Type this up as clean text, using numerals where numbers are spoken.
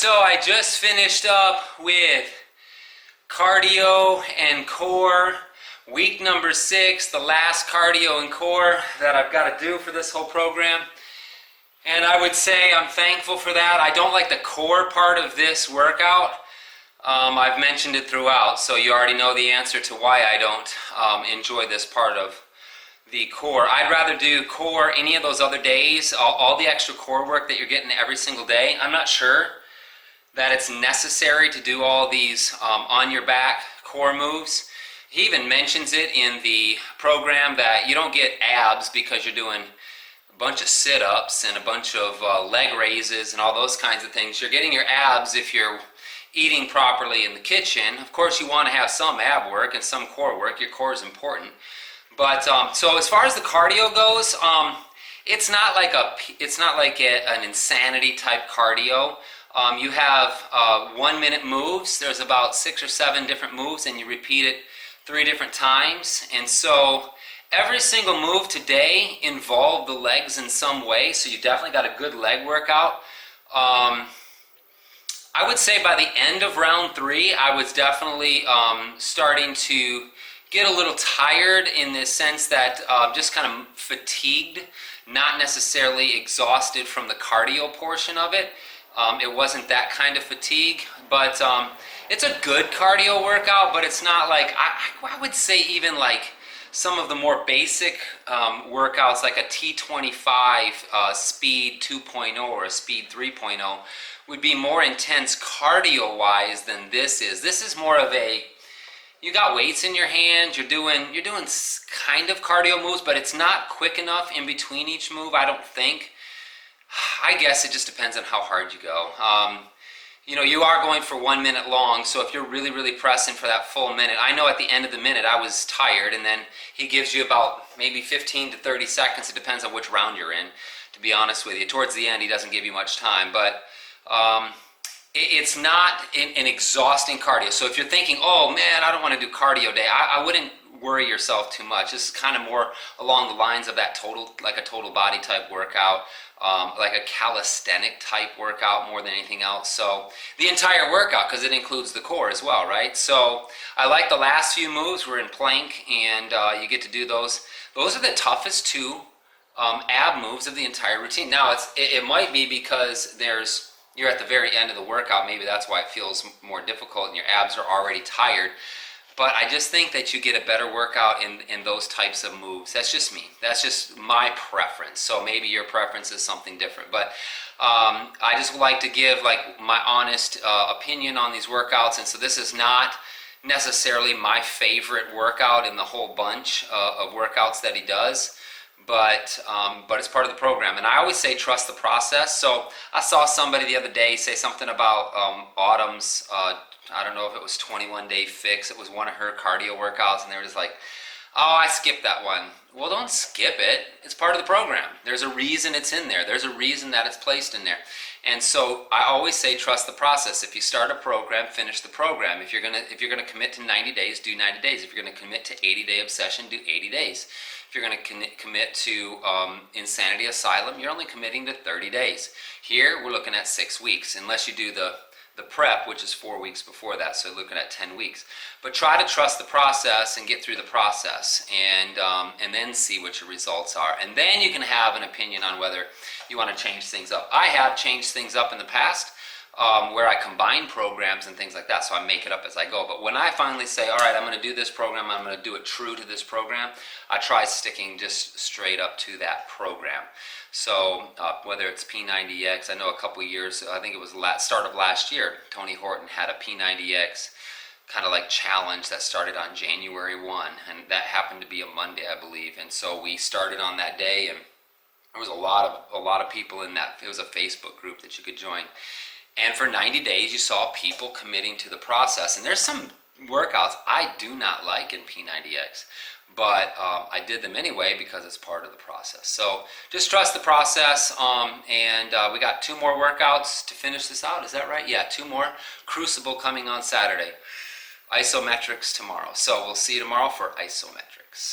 So I just finished up with cardio and core, week number 6, the last cardio and core that I've got to do for this whole program. And I would say I'm thankful for that. I don't like the core part of this workout. I've mentioned it throughout, so you already know the answer to why I don't enjoy this part of the core. I'd rather do core any of those other days, all the extra core work that you're getting every single day. I'm not sure that it's necessary to do all these on your back core moves. He even mentions it in the program that you don't get abs because you're doing a bunch of sit-ups and a bunch of leg raises and all those kinds of things. You're getting your abs if you're eating properly in the kitchen. Of course, you want to have some ab work and some core work. Your core is important. But so as far as the cardio goes, it's not like an insanity type cardio. You have 1 minute moves. There's about 6 or 7 different moves, and you repeat it 3 different times. And so every single move today involved the legs in some way, so you definitely got a good leg workout. I would say by the end of round 3, I was definitely starting to get a little tired in the sense that just kind of fatigued, not necessarily exhausted from the cardio portion of it. It wasn't that kind of fatigue, but it's a good cardio workout, but it's not like, I would say even like some of the more basic workouts like a T25 speed 2.0 or a speed 3.0 would be more intense cardio-wise than this is. This is more of a, you got weights in your hands, you're doing kind of cardio moves, but it's not quick enough in between each move, I don't think. I guess it just depends on how hard you go. You are going for 1 minute long, so if you're really, really pressing for that full minute, I know at the end of the minute I was tired, and then he gives you about maybe 15 to 30 seconds. It depends on which round you're in, to be honest with you. Towards the end, he doesn't give you much time, but it's not an exhausting cardio. So if you're thinking, oh man, I don't want to do cardio day, I wouldn't worry yourself too much. This is kind of more along the lines of that like a total body type workout, like a calisthenic type workout more than anything else. So the entire workout, because it includes the core as well, right? So I like the last few moves. We're in plank, and you get to do those. Those are the toughest 2 ab moves of the entire routine. Now it might be because you're at the very end of the workout. Maybe that's why it feels more difficult and your abs are already tired. But I just think that you get a better workout in those types of moves. That's just me. That's just my preference. So maybe your preference is something different. But I just like to give like my honest opinion on these workouts. And so this is not necessarily my favorite workout in the whole bunch of workouts that he does. But it's part of the program. And I always say trust the process. So I saw somebody the other day say something about Autumn's I don't know if it was 21-day fix. It was one of her cardio workouts, and they were just like, oh, I skipped that one. Well, don't skip it. It's part of the program. There's a reason it's in there. There's a reason that it's placed in there. And so I always say trust the process. If you start a program, finish the program. If you're gonna commit to 90 days, do 90 days. If you're gonna commit to 80-day obsession, do 80 days. If you're gonna commit to Insanity Asylum, you're only committing to 30 days. Here, we're looking at 6 weeks, unless you do the prep, which is 4 weeks before that, so looking at 10 weeks. But try to trust the process and get through the process, and then see what your results are. And then you can have an opinion on whether you want to change things up. I have changed things up in the past, where I combine programs and things like that, so I make it up as I go. But when I finally say, all right, I'm going to do this program, I'm going to do it true to this program, I try sticking just straight up to that program. So whether it's P90X, I know a couple years, I think it was start of last year, Tony Horton had a P90X kind of like challenge that started on January 1, and that happened to be a Monday, I believe. And so we started on that day, and there was a lot of people in that. It was a Facebook group that you could join. And for 90 days, you saw people committing to the process. And there's some workouts I do not like in P90X, but I did them anyway because it's part of the process. So just trust the process, and we got 2 more workouts to finish this out. Is that right? Yeah, 2 more. Crucible coming on Saturday. Isometrics tomorrow. So we'll see you tomorrow for isometrics.